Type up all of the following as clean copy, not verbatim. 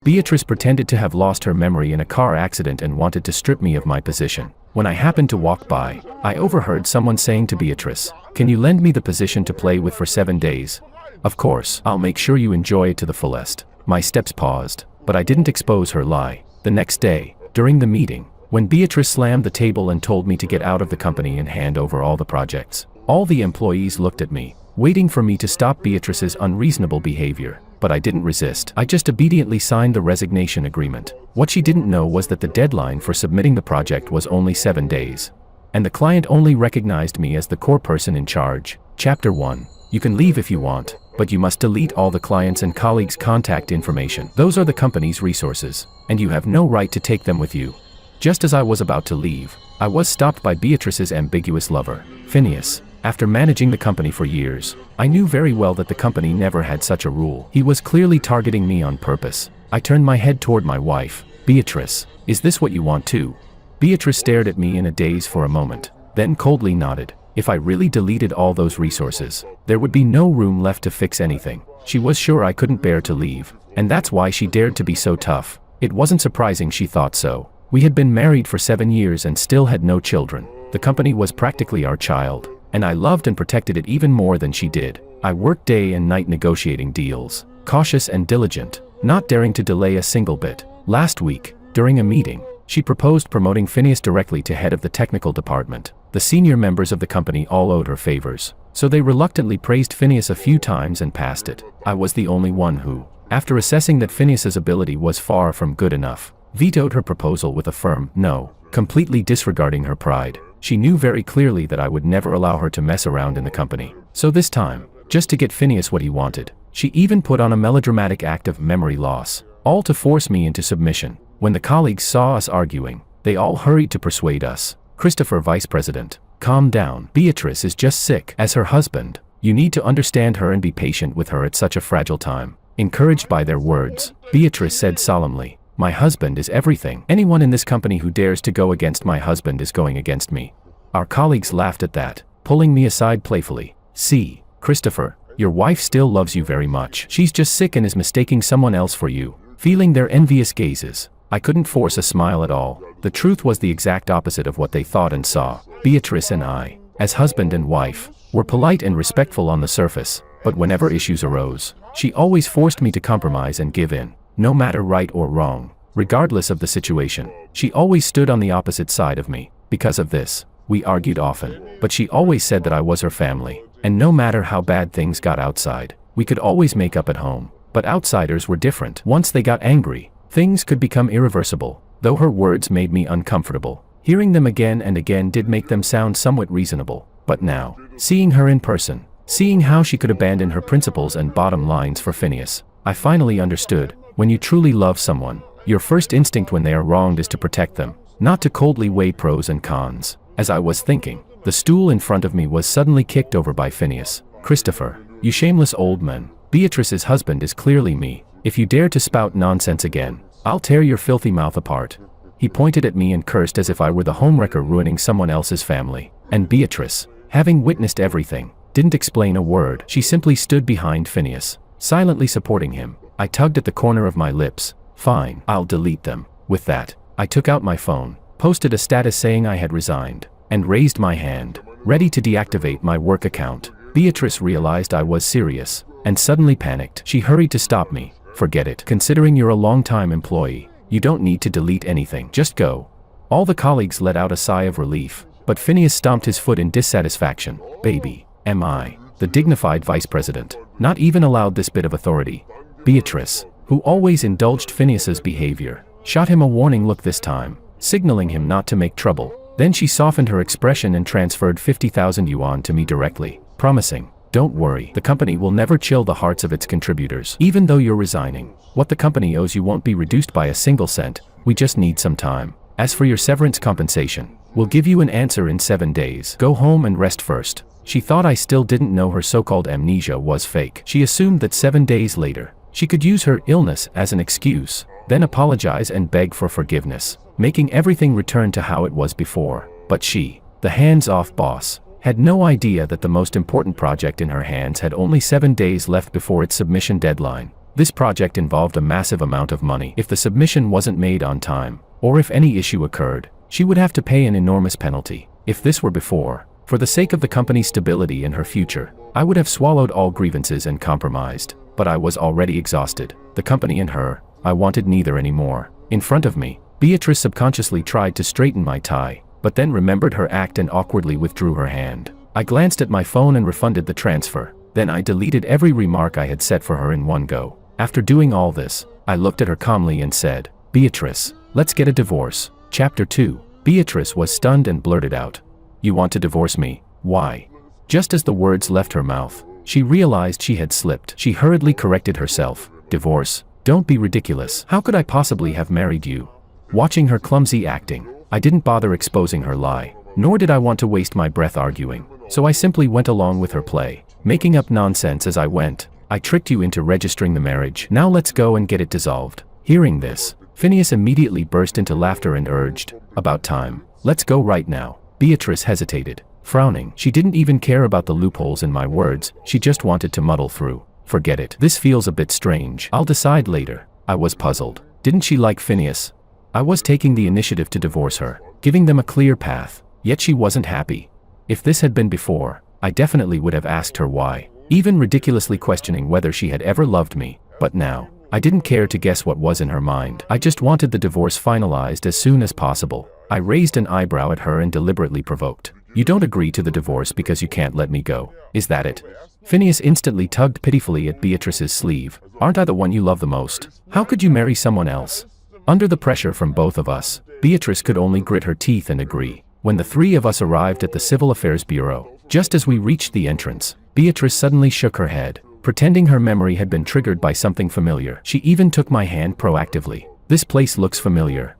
Beatrice pretended to have lost her memory in a car accident and wanted to strip me of my position. When I happened to walk by, I overheard someone saying to Beatrice, "Can you lend me the position to play with for 7 days? Of course, I'll make sure you enjoy it to the fullest." My steps paused, but I didn't expose her lie. The next day, during the meeting, when Beatrice slammed the table and told me to get out of the company and hand over all the projects, all the employees looked at me, waiting for me to stop Beatrice's unreasonable behavior. But I didn't resist. I just obediently signed the resignation agreement. What she didn't know was that the deadline for submitting the project was only 7 days. And the client only recognized me as the core person in charge. Chapter 1. You can leave if you want, but you must delete all the clients' and colleagues' contact information. Those are the company's resources, and you have no right to take them with you. Just as I was about to leave, I was stopped by Beatrice's ambiguous lover, Phineas. After managing the company for years, I knew very well that the company never had such a rule. He was clearly targeting me on purpose. I turned my head toward my wife. "Beatrice, is this what you want too?" Beatrice stared at me in a daze for a moment, then coldly nodded. If I really deleted all those resources, there would be no room left to fix anything. She was sure I couldn't bear to leave, and that's why she dared to be so tough. It wasn't surprising she thought so. We had been married for 7 years and still had no children. The company was practically our child, and I loved and protected it even more than she did. I worked day and night negotiating deals, cautious and diligent, not daring to delay a single bit. Last week, during a meeting, she proposed promoting Phineas directly to head of the technical department. The senior members of the company all owed her favors, so they reluctantly praised Phineas a few times and passed it. I was the only one who, after assessing that Phineas's ability was far from good enough, vetoed her proposal with a firm no, completely disregarding her pride. She knew very clearly that I would never allow her to mess around in the company. So this time, just to get Phineas what he wanted, she even put on a melodramatic act of memory loss, all to force me into submission. When the colleagues saw us arguing, they all hurried to persuade us. "Christopher, Vice President, calm down. Beatrice is just sick. As her husband, you need to understand her and be patient with her at such a fragile time." Encouraged by their words, Beatrice said solemnly, "My husband is everything. Anyone in this company who dares to go against my husband is going against me." Our colleagues laughed at that, pulling me aside playfully. "See, Christopher, your wife still loves you very much. She's just sick and is mistaking someone else for you." Feeling their envious gazes, I couldn't force a smile at all. The truth was the exact opposite of what they thought and saw. Beatrice and I, as husband and wife, were polite and respectful on the surface, but whenever issues arose, she always forced me to compromise and give in. No matter right or wrong, regardless of the situation, she always stood on the opposite side of me. Because of this, we argued often, but she always said that I was her family, and no matter how bad things got outside, we could always make up at home. But outsiders were different. Once they got angry, things could become irreversible. Though her words made me uncomfortable, hearing them again and again did make them sound somewhat reasonable. But now, seeing her in person, seeing how she could abandon her principles and bottom lines for Phineas, I finally understood. When you truly love someone, your first instinct when they are wronged is to protect them, not to coldly weigh pros and cons. As I was thinking, the stool in front of me was suddenly kicked over by Phineas. "Christopher, you shameless old man. Beatrice's husband is clearly me. If you dare to spout nonsense again, I'll tear your filthy mouth apart." He pointed at me and cursed as if I were the homewrecker ruining someone else's family. And Beatrice, having witnessed everything, didn't explain a word. She simply stood behind Phineas, silently supporting him. I tugged at the corner of my lips. "Fine, I'll delete them." With that, I took out my phone, posted a status saying I had resigned, and raised my hand, ready to deactivate my work account. Beatrice realized I was serious, and suddenly panicked. She hurried to stop me. "Forget it. Considering you're a long-time employee, you don't need to delete anything. Just go." All the colleagues let out a sigh of relief, but Phineas stomped his foot in dissatisfaction. "Baby, am I, the dignified vice president, not even allowed this bit of authority?" Beatrice, who always indulged Phineas's behavior, shot him a warning look this time, signaling him not to make trouble. Then she softened her expression and transferred 50,000 yuan to me directly, promising, "Don't worry, the company will never chill the hearts of its contributors. Even though you're resigning, what the company owes you won't be reduced by a single cent. We just need some time. As for your severance compensation, we'll give you an answer in 7 days. Go home and rest first." She thought I still didn't know her so-called amnesia was fake. She assumed that 7 days later, she could use her illness as an excuse, then apologize and beg for forgiveness, making everything return to how it was before. But she, the hands-off boss, had no idea that the most important project in her hands had only 7 days left before its submission deadline. This project involved a massive amount of money. If the submission wasn't made on time, or if any issue occurred, she would have to pay an enormous penalty. If this were before, for the sake of the company's stability and her future, I would have swallowed all grievances and compromised. But I was already exhausted. The company and her, I wanted neither anymore. In front of me, Beatrice subconsciously tried to straighten my tie, but then remembered her act and awkwardly withdrew her hand. I glanced at my phone and refunded the transfer. Then I deleted every remark I had set for her in one go. After doing all this, I looked at her calmly and said, "Beatrice, let's get a divorce." Chapter 2. Beatrice was stunned and blurted out, "You want to divorce me? Why?" Just as the words left her mouth, she realized she had slipped. She hurriedly corrected herself. "Divorce? Don't be ridiculous. How could I possibly have married you?" Watching her clumsy acting, I didn't bother exposing her lie, nor did I want to waste my breath arguing, so I simply went along with her play, making up nonsense as I went. "I tricked you into registering the marriage. Now let's go and get it dissolved." Hearing this, Phineas immediately burst into laughter and urged, "About time. Let's go right now." Beatrice hesitated, frowning. She didn't even care about the loopholes in my words, she just wanted to muddle through. "Forget it. This feels a bit strange. I'll decide later." I was puzzled. Didn't she like Phineas? I was taking the initiative to divorce her, giving them a clear path, yet she wasn't happy. If this had been before, I definitely would have asked her why, even ridiculously questioning whether she had ever loved me. But now, I didn't care to guess what was in her mind. I just wanted the divorce finalized as soon as possible. I raised an eyebrow at her and deliberately provoked, "You don't agree to the divorce because you can't let me go, is that it?" Phineas instantly tugged pitifully at Beatrice's sleeve. "Aren't I the one you love the most? How could you marry someone else?" Under the pressure from both of us, Beatrice could only grit her teeth and agree. When the three of us arrived at the Civil Affairs Bureau, just as we reached the entrance, Beatrice suddenly shook her head, pretending her memory had been triggered by something familiar. She even took my hand proactively. "This place looks familiar.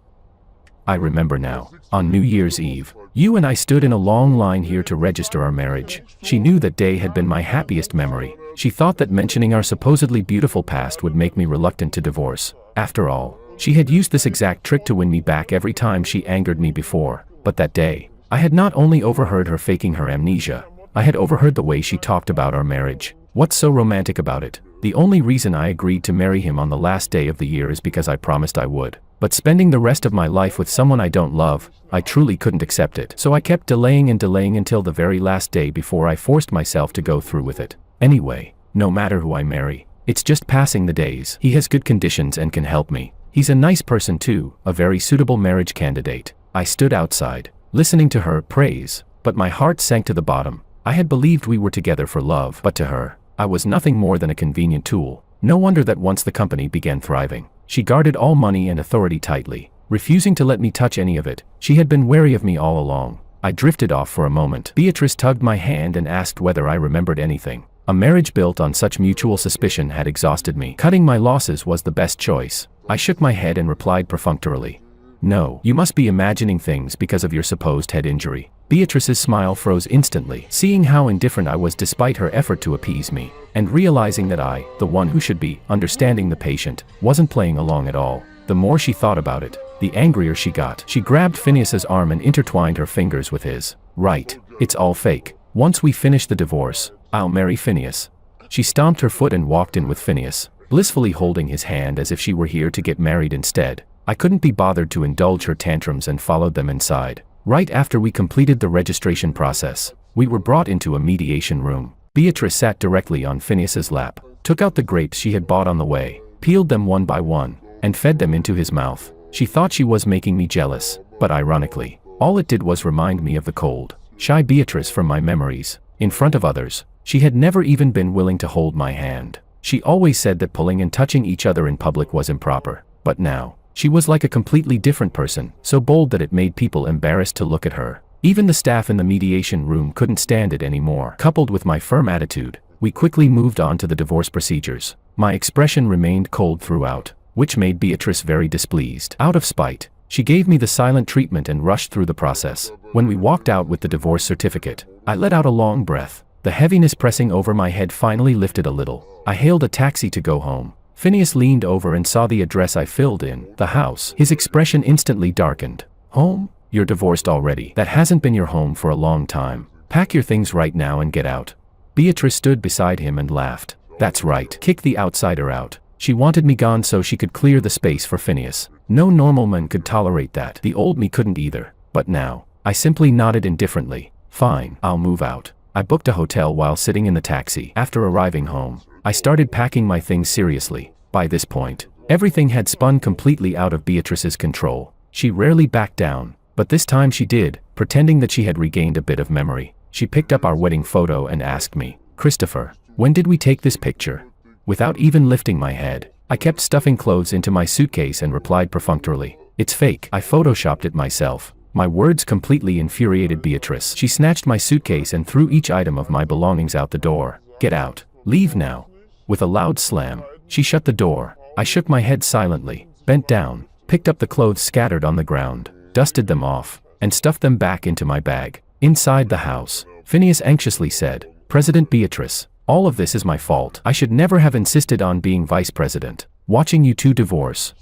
I remember now. On New Year's Eve, you and I stood in a long line here to register our marriage." She knew that day had been my happiest memory. She thought that mentioning our supposedly beautiful past would make me reluctant to divorce. After all, she had used this exact trick to win me back every time she angered me before. But that day, I had not only overheard her faking her amnesia, I had overheard the way she talked about our marriage. What's so romantic about it? The only reason I agreed to marry him on the last day of the year is because I promised I would. But spending the rest of my life with someone I don't love, I truly couldn't accept it. So I kept delaying and delaying until the very last day before I forced myself to go through with it. Anyway, no matter who I marry, it's just passing the days. He has good conditions and can help me. He's a nice person too, a very suitable marriage candidate. I stood outside, listening to her praise, but my heart sank to the bottom. I had believed we were together for love, but to her, I was nothing more than a convenient tool. No wonder that once the company began thriving, she guarded all money and authority tightly, refusing to let me touch any of it. She had been wary of me all along. I drifted off for a moment. Beatrice tugged my hand and asked whether I remembered anything. A marriage built on such mutual suspicion had exhausted me. Cutting my losses was the best choice. I shook my head and replied perfunctorily, "No, you must be imagining things because of your supposed head injury." Beatrice's smile froze instantly, seeing how indifferent I was despite her effort to appease me, and realizing that I, the one who should be understanding the patient, wasn't playing along at all. The more she thought about it, the angrier she got. She grabbed Phineas's arm and intertwined her fingers with his. "Right, it's all fake. Once we finish the divorce, I'll marry Phineas." She stomped her foot and walked in with Phineas, blissfully holding his hand as if she were here to get married instead. I couldn't be bothered to indulge her tantrums and followed them inside. Right after we completed the registration process, we were brought into a mediation room. Beatrice sat directly on Phineas's lap, took out the grapes she had bought on the way, peeled them one by one, and fed them into his mouth. She thought she was making me jealous, but ironically, all it did was remind me of the cold, shy Beatrice from my memories. In front of others, she had never even been willing to hold my hand. She always said that pulling and touching each other in public was improper, but now, she was like a completely different person, so bold that it made people embarrassed to look at her. Even the staff in the mediation room couldn't stand it anymore. Coupled with my firm attitude, we quickly moved on to the divorce procedures. My expression remained cold throughout, which made Beatrice very displeased. Out of spite, she gave me the silent treatment and rushed through the process. When we walked out with the divorce certificate, I let out a long breath. The heaviness pressing over my head finally lifted a little. I hailed a taxi to go home. Phineas leaned over and saw the address I filled in, the house. His expression instantly darkened. "Home? You're divorced already. That hasn't been your home for a long time. Pack your things right now and get out." Beatrice stood beside him and laughed. "That's right. Kick the outsider out." She wanted me gone so she could clear the space for Phineas. No normal man could tolerate that. The old me couldn't either. But now, I simply nodded indifferently. Fine, I'll move out. I booked a hotel while sitting in the taxi. After arriving home, I started packing my things seriously. By this point, everything had spun completely out of Beatrice's control. She rarely backed down, but this time she did, pretending that she had regained a bit of memory. She picked up our wedding photo and asked me, "Christopher, when did we take this picture?" Without even lifting my head, I kept stuffing clothes into my suitcase and replied perfunctorily, "It's fake. I photoshopped it myself." My words completely infuriated Beatrice. She snatched my suitcase and threw each item of my belongings out the door. "Get out. Leave now." With a loud slam, she shut the door. I shook my head silently, bent down, picked up the clothes scattered on the ground, dusted them off, and stuffed them back into my bag. Inside the house, Phineas anxiously said, "President Beatrice, all of this is my fault. I should never have insisted on being vice president. Watching you two divorce.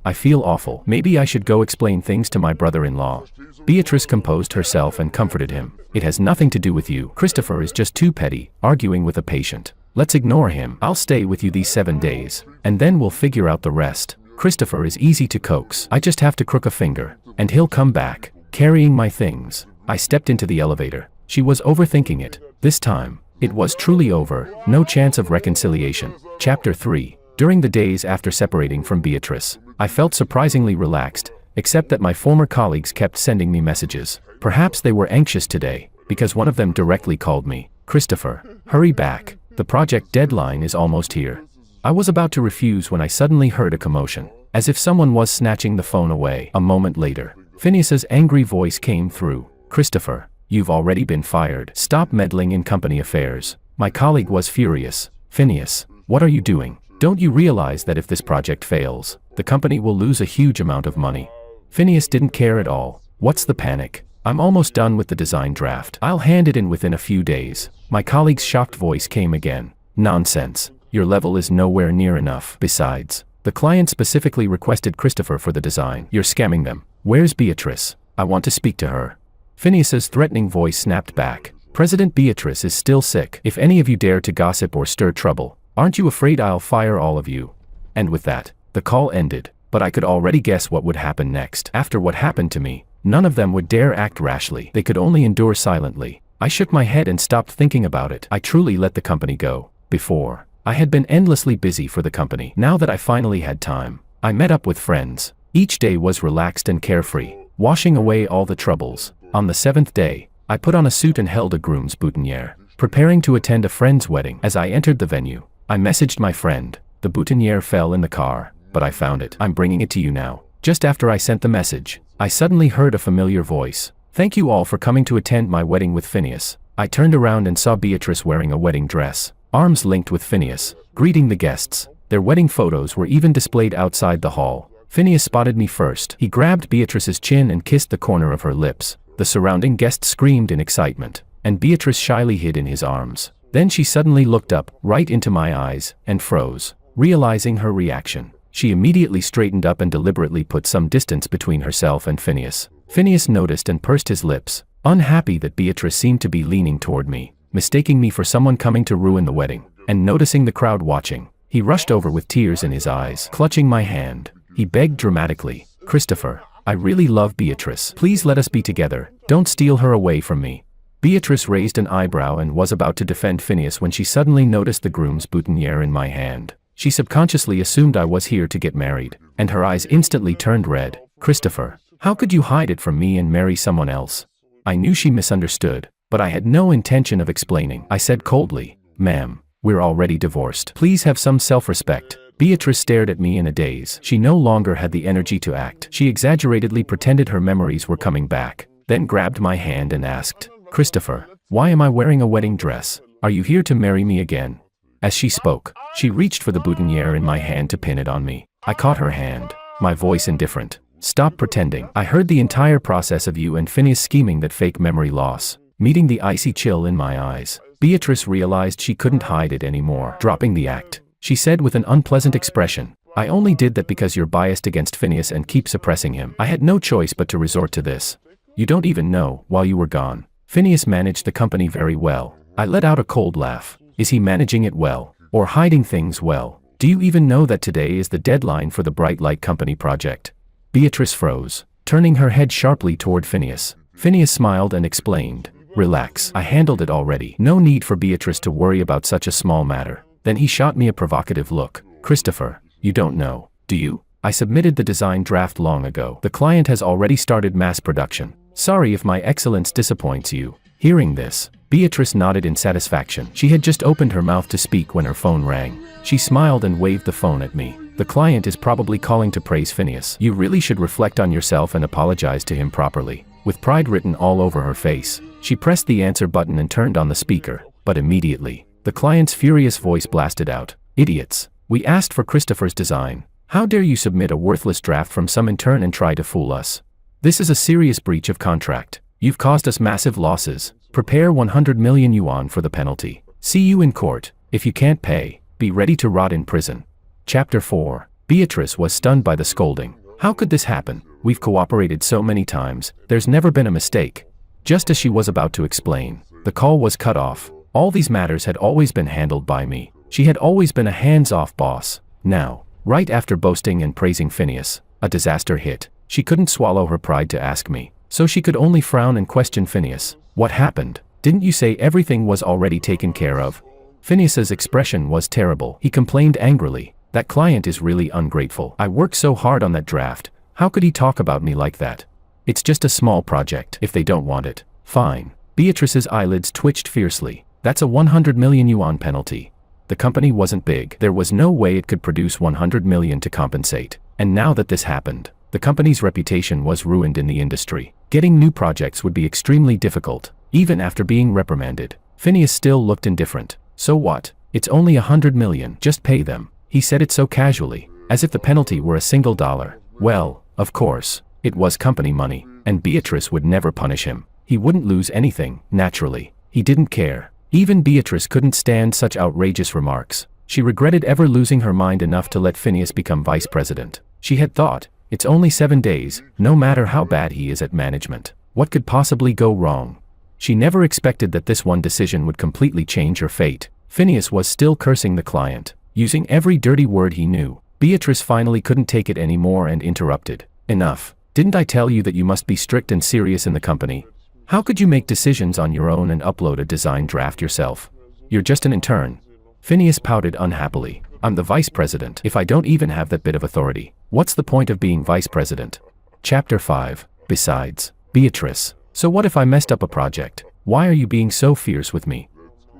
I feel awful. Maybe I should go explain things to my brother-in-law." Beatrice composed herself and comforted him. "It has nothing to do with you. Christopher is just too petty, arguing with a patient. Let's ignore him. I'll stay with you these 7 days, and then we'll figure out the rest. Christopher is easy to coax. I just have to crook a finger, and he'll come back, carrying my things." I stepped into the elevator. She was overthinking it. This time, it was truly over. No chance of reconciliation. Chapter 3. During the days after separating from Beatrice, I felt surprisingly relaxed, except that my former colleagues kept sending me messages. Perhaps they were anxious today, because one of them directly called me, "Christopher, hurry back. The project deadline is almost here." I was about to refuse when I suddenly heard a commotion, as if someone was snatching the phone away. A moment later, Phineas's angry voice came through. "Christopher, you've already been fired. Stop meddling in company affairs." My colleague was furious. "Phineas, what are you doing? Don't you realize that if this project fails, the company will lose a huge amount of money?" Phineas didn't care at all. "What's the panic? I'm almost done with the design draft. I'll hand it in within a few days." My colleague's shocked voice came again. "Nonsense. Your level is nowhere near enough. Besides, the client specifically requested Christopher for the design. You're scamming them. Where's Beatrice? I want to speak to her." Phineas's threatening voice snapped back. "President Beatrice is still sick. If any of you dare to gossip or stir trouble, aren't you afraid I'll fire all of you?" And with that, the call ended, but I could already guess what would happen next. After what happened to me, none of them would dare act rashly. They could only endure silently. I shook my head and stopped thinking about it. I truly let the company go. Before, I had been endlessly busy for the company. Now that I finally had time, I met up with friends. Each day was relaxed and carefree, washing away all the troubles. On the 7th day, I put on a suit and held a groom's boutonniere, preparing to attend a friend's wedding. As I entered the venue, I messaged my friend. The boutonniere fell in the car, but I found it. "I'm bringing it to you now." Just after I sent the message, I suddenly heard a familiar voice. "Thank you all for coming to attend my wedding with Phineas." I turned around and saw Beatrice wearing a wedding dress, arms linked with Phineas, greeting the guests. Their wedding photos were even displayed outside the hall. Phineas spotted me first. He grabbed Beatrice's chin and kissed the corner of her lips. The surrounding guests screamed in excitement, and Beatrice shyly hid in his arms. Then she suddenly looked up, right into my eyes, and froze. Realizing her reaction, she immediately straightened up and deliberately put some distance between herself and Phineas. Phineas noticed and pursed his lips, unhappy that Beatrice seemed to be leaning toward me, mistaking me for someone coming to ruin the wedding. And noticing the crowd watching, he rushed over with tears in his eyes. Clutching my hand, he begged dramatically, "Christopher, I really love Beatrice. Please let us be together. Don't steal her away from me." Beatrice raised an eyebrow and was about to defend Phineas when she suddenly noticed the groom's boutonniere in my hand. She subconsciously assumed I was here to get married, and her eyes instantly turned red. "Christopher, how could you hide it from me and marry someone else?" I knew she misunderstood, but I had no intention of explaining. I said coldly, "Ma'am, we're already divorced. Please have some self-respect." Beatrice stared at me in a daze. She no longer had the energy to act. She exaggeratedly pretended her memories were coming back, then grabbed my hand and asked, "Christopher, why am I wearing a wedding dress? Are you here to marry me again?" As she spoke, she reached for the boutonniere in my hand to pin it on me. I caught her hand, my voice indifferent. "Stop pretending. I heard the entire process of you and Phineas scheming that fake memory loss." Meeting the icy chill in my eyes, Beatrice realized she couldn't hide it anymore. Dropping the act, she said with an unpleasant expression, "I only did that because you're biased against Phineas and keep suppressing him. I had no choice but to resort to this. You don't even know, while you were gone, Phineas managed the company very well." I let out a cold laugh. Is he managing it well, or hiding things well? Do you even know that today is the deadline for the Bright Light Company project? Beatrice froze, turning her head sharply toward Phineas. Phineas smiled and explained, "Relax, I handled it already. No need for Beatrice to worry about such a small matter." Then he shot me a provocative look. "Christopher, you don't know, do you? I submitted the design draft long ago. The client has already started mass production. Sorry if my excellence disappoints you." Hearing this, Beatrice nodded in satisfaction. She had just opened her mouth to speak when her phone rang. She smiled and waved the phone at me. "The client is probably calling to praise Phineas. You really should reflect on yourself and apologize to him properly." With pride written all over her face, she pressed the answer button and turned on the speaker, but immediately, the client's furious voice blasted out, "Idiots! We asked for Christopher's design. How dare you submit a worthless draft from some intern and try to fool us? This is a serious breach of contract. You've caused us massive losses. Prepare 100 million yuan for the penalty. See you in court. If you can't pay, be ready to rot in prison." Chapter 4. Beatrice was stunned by the scolding. How could this happen? We've cooperated so many times, there's never been a mistake. Just as she was about to explain, the call was cut off. All these matters had always been handled by me. She had always been a hands-off boss. Now, right after boasting and praising Phineas, a disaster hit. She couldn't swallow her pride to ask me, so she could only frown and question Phineas. "What happened? Didn't you say everything was already taken care of?" Phineas's expression was terrible. He complained angrily, "That client is really ungrateful. I worked so hard on that draft. How could he talk about me like that? It's just a small project. If they don't want it, fine." Beatrice's eyelids twitched fiercely. "That's a 100 million yuan penalty. The company wasn't big. There was no way it could produce 100 million to compensate. And now that this happened, the company's reputation was ruined in the industry. Getting new projects would be extremely difficult." Even after being reprimanded, Phineas still looked indifferent. "So what? It's only 100 million. Just pay them." He said it so casually, as if the penalty were a single dollar. Well, of course, it was company money, and Beatrice would never punish him. He wouldn't lose anything, naturally. He didn't care. Even Beatrice couldn't stand such outrageous remarks. She regretted ever losing her mind enough to let Phineas become vice president. She had thought, it's only 7 days, no matter how bad he is at management. What could possibly go wrong? She never expected that this one decision would completely change her fate. Phineas was still cursing the client, using every dirty word he knew. Beatrice finally couldn't take it anymore and interrupted. "Enough. Didn't I tell you that you must be strict and serious in the company? How could you make decisions on your own and upload a design draft yourself? You're just an intern." Phineas pouted unhappily. "I'm the vice president. If I don't even have that bit of authority, what's the point of being vice president?" Chapter 5. Besides, Beatrice. So what if I messed up a project? Why are you being so fierce with me?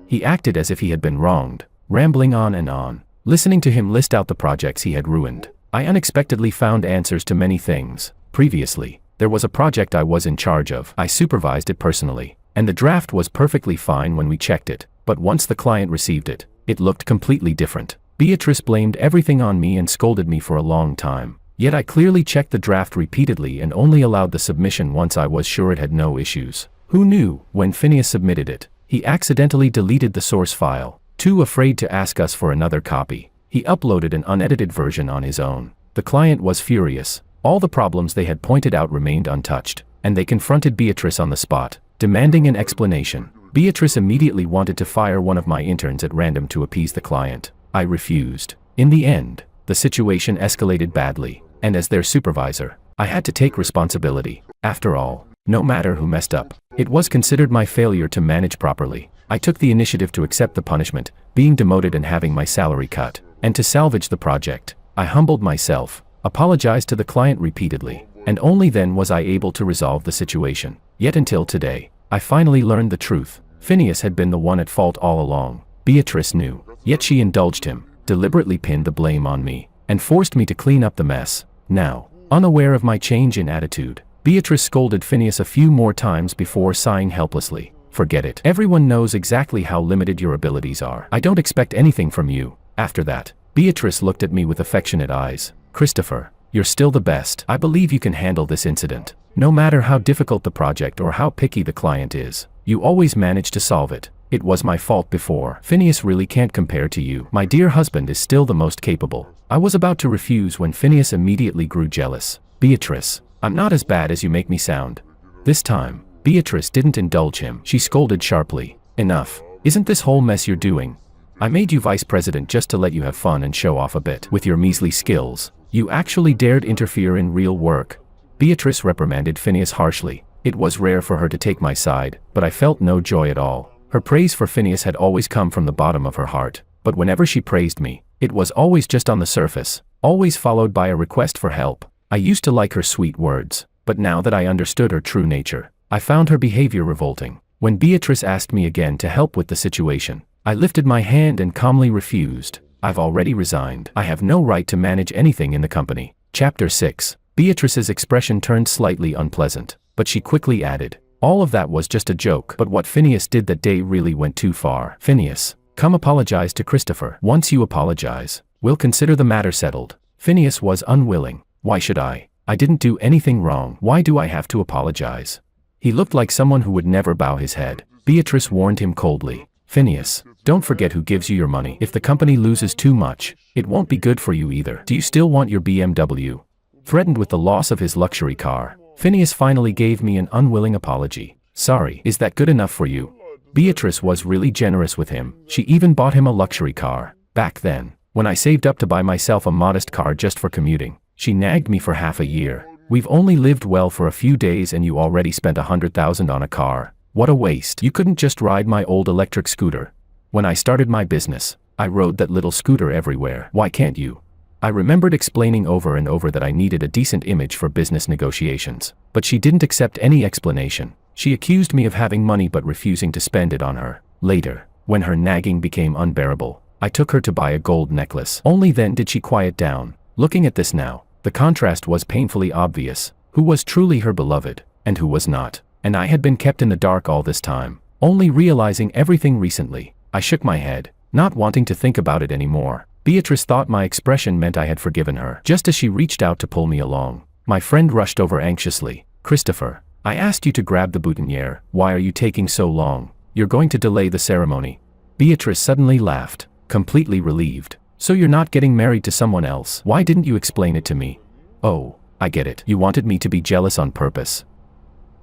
He acted as if he had been wronged, rambling on and on. Listening to him list out the projects he had ruined, I unexpectedly found answers to many things. Previously, there was a project I was in charge of. I supervised it personally, and the draft was perfectly fine when we checked it. But once the client received it, it looked completely different. Beatrice blamed everything on me and scolded me for a long time. Yet I clearly checked the draft repeatedly and only allowed the submission once I was sure it had no issues. Who knew, when Phineas submitted it, he accidentally deleted the source file. Too afraid to ask us for another copy, he uploaded an unedited version on his own. The client was furious. All the problems they had pointed out remained untouched, and they confronted Beatrice on the spot, demanding an explanation. Beatrice immediately wanted to fire one of my interns at random to appease the client. I refused. In the end, the situation escalated badly, and as their supervisor, I had to take responsibility. After all, no matter who messed up, it was considered my failure to manage properly. I took the initiative to accept the punishment, being demoted and having my salary cut. And to salvage the project, I humbled myself, apologized to the client repeatedly, and only then was I able to resolve the situation. Yet until today, I finally learned the truth. Phineas had been the one at fault all along. Beatrice knew, yet she indulged him, deliberately pinned the blame on me, and forced me to clean up the mess. Now, unaware of my change in attitude, Beatrice scolded Phineas a few more times before sighing helplessly. "Forget it. Everyone knows exactly how limited your abilities are. I don't expect anything from you." After that, Beatrice looked at me with affectionate eyes. "Christopher, you're still the best. I believe you can handle this incident. No matter how difficult the project or how picky the client is, you always manage to solve it. It was my fault before. Phineas really can't compare to you. My dear husband is still the most capable." I was about to refuse when Phineas immediately grew jealous. "Beatrice, I'm not as bad as you make me sound." This time, Beatrice didn't indulge him. She scolded sharply. "Enough. Isn't this whole mess you're doing? I made you vice president just to let you have fun and show off a bit with your measly skills. You actually dared interfere in real work." Beatrice reprimanded Phineas harshly. It was rare for her to take my side, but I felt no joy at all. Her praise for Phineas had always come from the bottom of her heart, but whenever she praised me, it was always just on the surface, always followed by a request for help. I used to like her sweet words, but now that I understood her true nature, I found her behavior revolting. When Beatrice asked me again to help with the situation, I lifted my hand and calmly refused. "I've already resigned. I have no right to manage anything in the company." Chapter 6. Beatrice's expression turned slightly unpleasant, but she quickly added, "All of that was just a joke, but what Phineas did that day really went too far. Phineas, come apologize to Christopher. Once you apologize, we'll consider the matter settled." Phineas was unwilling. "Why should I? I didn't do anything wrong. Why do I have to apologize?" He looked like someone who would never bow his head. Beatrice warned him coldly, "Phineas, don't forget who gives you your money. If the company loses too much, it won't be good for you either. Do you still want your BMW?" Threatened with the loss of his luxury car, Phineas finally gave me an unwilling apology. "Sorry, is that good enough for you?" Beatrice was really generous with him. She even bought him a luxury car. Back then, when I saved up to buy myself a modest car just for commuting, she nagged me for half a year. "We've only lived well for a few days and you already spent $100,000 on a car. What a waste. You couldn't just ride my old electric scooter." When I started my business, I rode that little scooter everywhere. Why can't you? I remembered explaining over and over that I needed a decent image for business negotiations, but she didn't accept any explanation. She accused me of having money but refusing to spend it on her. Later, when her nagging became unbearable, I took her to buy a gold necklace. Only then did she quiet down. Looking at this now, the contrast was painfully obvious. Who was truly her beloved, and who was not? And I had been kept in the dark all this time, only realizing everything recently. I shook my head, not wanting to think about it anymore. Beatrice thought my expression meant I had forgiven her. Just as she reached out to pull me along, my friend rushed over anxiously. "Christopher, I asked you to grab the boutonniere. Why are you taking so long? You're going to delay the ceremony." Beatrice suddenly laughed, completely relieved. "So you're not getting married to someone else? Why didn't you explain it to me?" "Oh, I get it. You wanted me to be jealous on purpose."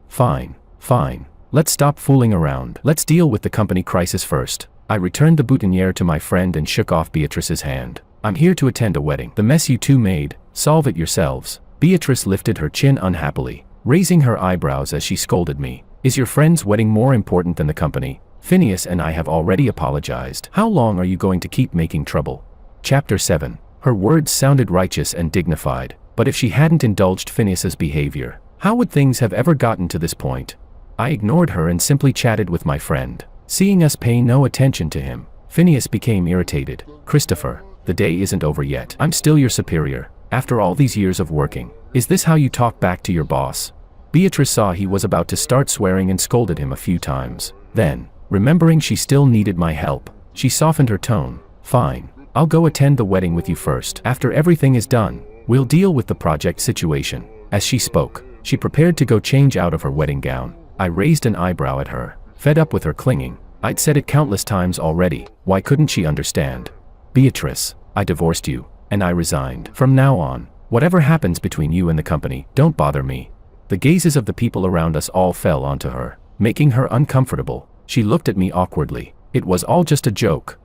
Fine. Let's stop fooling around. Let's deal with the company crisis first." I returned the boutonniere to my friend and shook off Beatrice's hand. "I'm here to attend a wedding. The mess you two made, solve it yourselves." Beatrice lifted her chin unhappily, raising her eyebrows as she scolded me. "Is your friend's wedding more important than the company? Phineas and I have already apologized. How long are you going to keep making trouble?" Chapter 7. Her words sounded righteous and dignified, but if she hadn't indulged Phineas's behavior, how would things have ever gotten to this point? I ignored her and simply chatted with my friend. Seeing us pay no attention to him, Phineas became irritated. "Christopher, the day isn't over yet. I'm still your superior. After all these years of working, is this how you talk back to your boss?" Beatrice saw he was about to start swearing and scolded him a few times. Then, remembering she still needed my help, she softened her tone. "Fine, I'll go attend the wedding with you first. After everything is done, we'll deal with the project situation." As she spoke, she prepared to go change out of her wedding gown. I raised an eyebrow at her, fed up with her clinging. I'd said it countless times already. Why couldn't she understand? "Beatrice, I divorced you, and I resigned. From now on, whatever happens between you and the company, don't bother me." The gazes of the people around us all fell onto her, making her uncomfortable. She looked at me awkwardly. "It was all just a joke.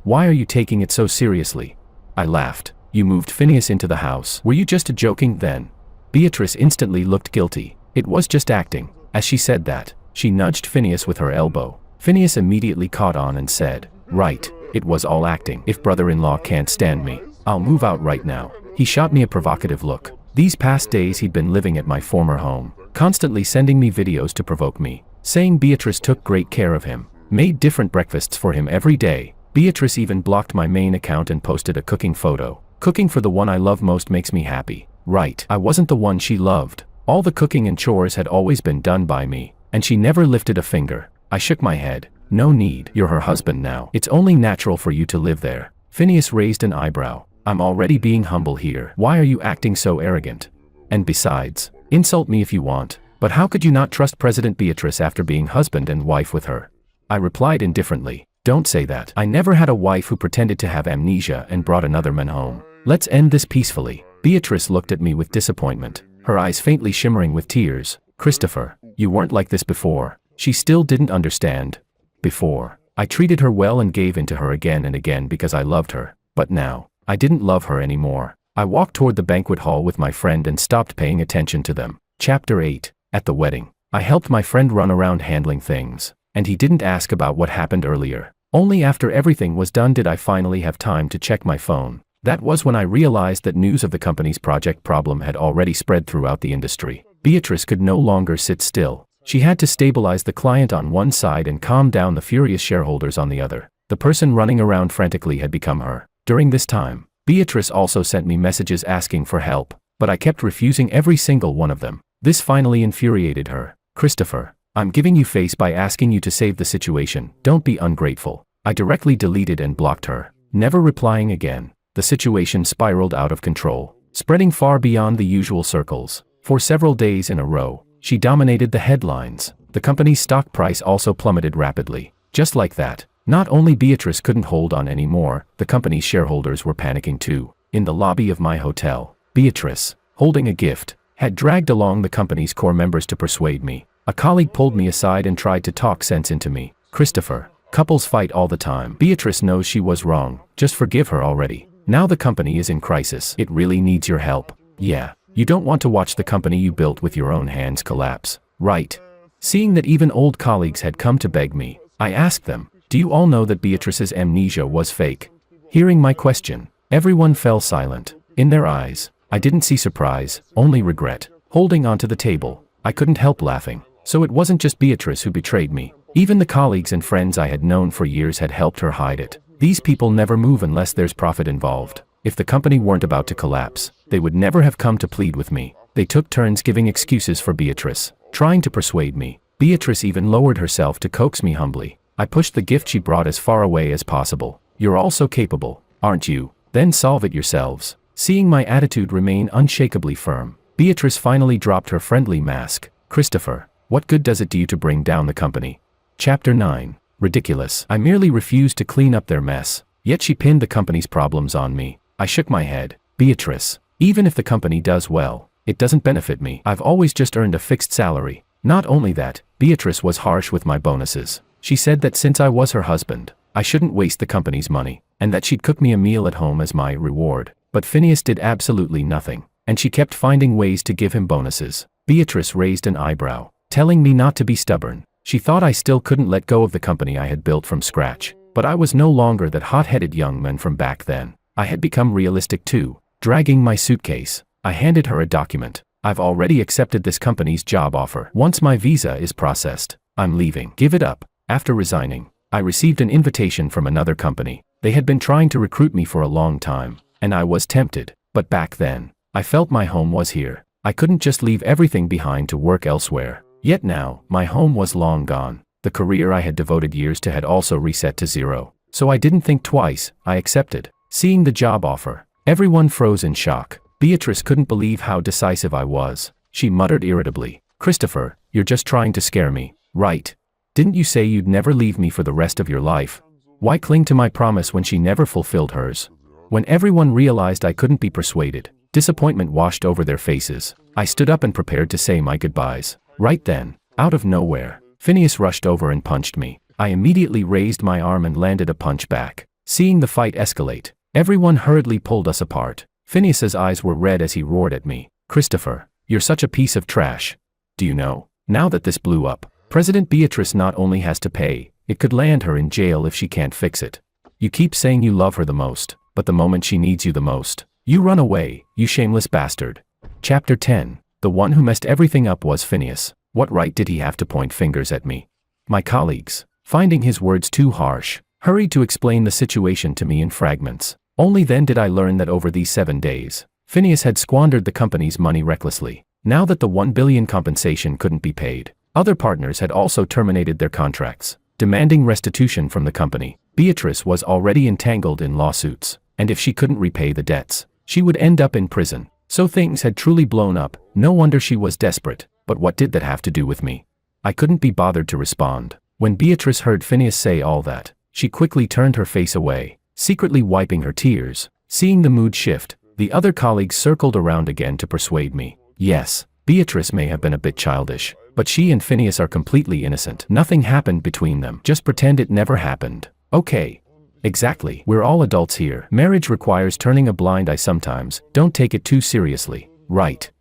Why are you taking it so seriously?" I laughed. "You moved Phineas into the house. Were you just joking then?" Beatrice instantly looked guilty. "It was just acting." As she said that, she nudged Phineas with her elbow. Phineas immediately caught on and said, "Right, it was all acting. If brother-in-law can't stand me, I'll move out right now." He shot me a provocative look. These past days he'd been living at my former home, constantly sending me videos to provoke me, saying Beatrice took great care of him, made different breakfasts for him every day. Beatrice even blocked my main account and posted a cooking photo. Cooking for the one I love most makes me happy. Right, I wasn't the one she loved. All the cooking and chores had always been done by me, and she never lifted a finger. I shook my head. "No need. You're her husband now. It's only natural for you to live there." Phineas raised an eyebrow. "I'm already being humble here. Why are you acting so arrogant? And besides, insult me if you want, but how could you not trust President Beatrice after being husband and wife with her?" I replied indifferently. "Don't say that. I never had a wife who pretended to have amnesia and brought another man home. Let's end this peacefully." Beatrice looked at me with disappointment, her eyes faintly shimmering with tears. "Christopher, you weren't like this before." She still didn't understand. Before. I treated her well and gave in to her again and again because I loved her. But now, I didn't love her anymore. I walked toward the banquet hall with my friend and stopped paying attention to them. Chapter 8. At the wedding, I helped my friend run around handling things, and he didn't ask about what happened earlier. Only after everything was done did I finally have time to check my phone. That was when I realized that news of the company's project problem had already spread throughout the industry. Beatrice could no longer sit still. She had to stabilize the client on one side and calm down the furious shareholders on the other. The person running around frantically had become her. During this time, Beatrice also sent me messages asking for help, but I kept refusing every single one of them. This finally infuriated her. "Christopher, I'm giving you face by asking you to save the situation. Don't be ungrateful." I directly deleted and blocked her, never replying again. The situation spiraled out of control, spreading far beyond the usual circles. For several days in a row, she dominated the headlines. The company's stock price also plummeted rapidly. Just like that, not only Beatrice couldn't hold on anymore, the company's shareholders were panicking too. In the lobby of my hotel, Beatrice, holding a gift, had dragged along the company's core members to persuade me. A colleague pulled me aside and tried to talk sense into me. "Christopher, couples fight all the time. Beatrice knows she was wrong. Just forgive her already. Now the company is in crisis. It really needs your help. Yeah. You don't want to watch the company you built with your own hands collapse, right?" Seeing that even old colleagues had come to beg me, I asked them, "Do you all know that Beatrice's amnesia was fake?" Hearing my question, everyone fell silent. In their eyes, I didn't see surprise, only regret. Holding onto the table, I couldn't help laughing. So it wasn't just Beatrice who betrayed me. Even the colleagues and friends I had known for years had helped her hide it. These people never move unless there's profit involved. If the company weren't about to collapse, they would never have come to plead with me. They took turns giving excuses for Beatrice, trying to persuade me. Beatrice even lowered herself to coax me humbly. I pushed the gift she brought as far away as possible. "You're all so capable, aren't you? Then solve it yourselves." Seeing my attitude remain unshakably firm, Beatrice finally dropped her friendly mask. "Christopher, what good does it do you to bring down the company?" Chapter 9. Ridiculous. I merely refused to clean up their mess, yet she pinned the company's problems on me. I shook my head. "Beatrice, even if the company does well, it doesn't benefit me. I've always just earned a fixed salary." Not only that, Beatrice was harsh with my bonuses. She said that since I was her husband, I shouldn't waste the company's money, and that she'd cook me a meal at home as my reward. But Phineas did absolutely nothing, and she kept finding ways to give him bonuses. Beatrice raised an eyebrow, telling me not to be stubborn. She thought I still couldn't let go of the company I had built from scratch. But I was no longer that hot-headed young man from back then. I had become realistic too. Dragging my suitcase, I handed her a document. "I've already accepted this company's job offer. Once my visa is processed, I'm leaving. Give it up." After resigning, I received an invitation from another company. They had been trying to recruit me for a long time, and I was tempted. But back then, I felt my home was here. I couldn't just leave everything behind to work elsewhere. Yet now, my home was long gone. The career I had devoted years to had also reset to zero. So I didn't think twice, I accepted. Seeing the job offer, everyone froze in shock. Beatrice couldn't believe how decisive I was. She muttered irritably, "Christopher, you're just trying to scare me, right? Didn't you say you'd never leave me for the rest of your life? Why cling to my promise when she never fulfilled hers?" When everyone realized I couldn't be persuaded, disappointment washed over their faces. I stood up and prepared to say my goodbyes. Right then, out of nowhere, Phineas rushed over and punched me. I immediately raised my arm and landed a punch back. Seeing the fight escalate, everyone hurriedly pulled us apart. Phineas's eyes were red as he roared at me. "Christopher, you're such a piece of trash. Do you know, now that this blew up, President Beatrice not only has to pay, it could land her in jail if she can't fix it. You keep saying you love her the most, but the moment she needs you the most, you run away, you shameless bastard." Chapter 10. The one who messed everything up was Phineas. What right did he have to point fingers at me? My colleagues, finding his words too harsh, hurried to explain the situation to me in fragments. Only then did I learn that over these 7 days, Phineas had squandered the company's money recklessly. Now that the $1 billion compensation couldn't be paid, other partners had also terminated their contracts, demanding restitution from the company. Beatrice was already entangled in lawsuits, and if she couldn't repay the debts, she would end up in prison. So things had truly blown up. No wonder she was desperate. But what did that have to do with me? I couldn't be bothered to respond. When Beatrice heard Phineas say all that, she quickly turned her face away, secretly wiping her tears. Seeing the mood shift, the other colleagues circled around again to persuade me. Yes, Beatrice may have been a bit childish, But she and Phineas are completely innocent. Nothing happened between them. Just pretend it never happened. Okay. Exactly. We're all adults here. Marriage requires turning a blind eye sometimes. Don't take it too seriously. Right.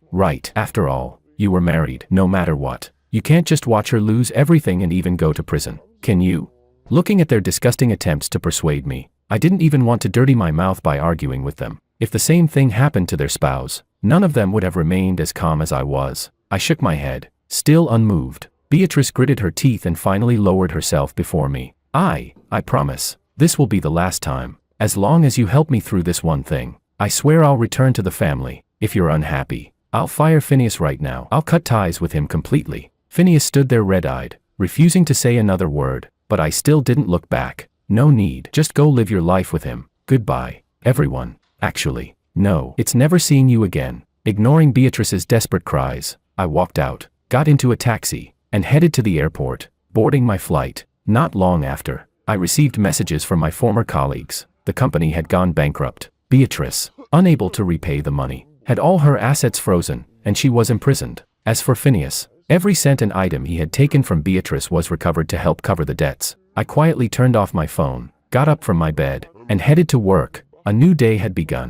After all, you were married, no matter what. You can't just watch her lose everything and even go to prison, can you? Looking at their disgusting attempts to persuade me, I didn't even want to dirty my mouth by arguing with them. If the same thing happened to their spouse, none of them would have remained as calm as I was. I shook my head, still unmoved. Beatrice gritted her teeth and finally lowered herself before me. I promise, this will be the last time. As long as you help me through this one thing, I swear I'll return to the family. If you're unhappy, I'll fire Phineas right now. I'll cut ties with him completely. Phineas stood there red-eyed, refusing to say another word, but I still didn't look back. No need. Just go live your life with him. Goodbye, everyone. Actually, no. It's never seeing you again. Ignoring Beatrice's desperate cries, I walked out, got into a taxi, and headed to the airport, boarding my flight. Not long after, I received messages from my former colleagues. The company had gone bankrupt. Beatrice, unable to repay the money, had all her assets frozen, and she was imprisoned. As for Phineas, every cent and item he had taken from Beatrice was recovered to help cover the debts. I quietly turned off my phone, got up from my bed, and headed to work. A new day had begun.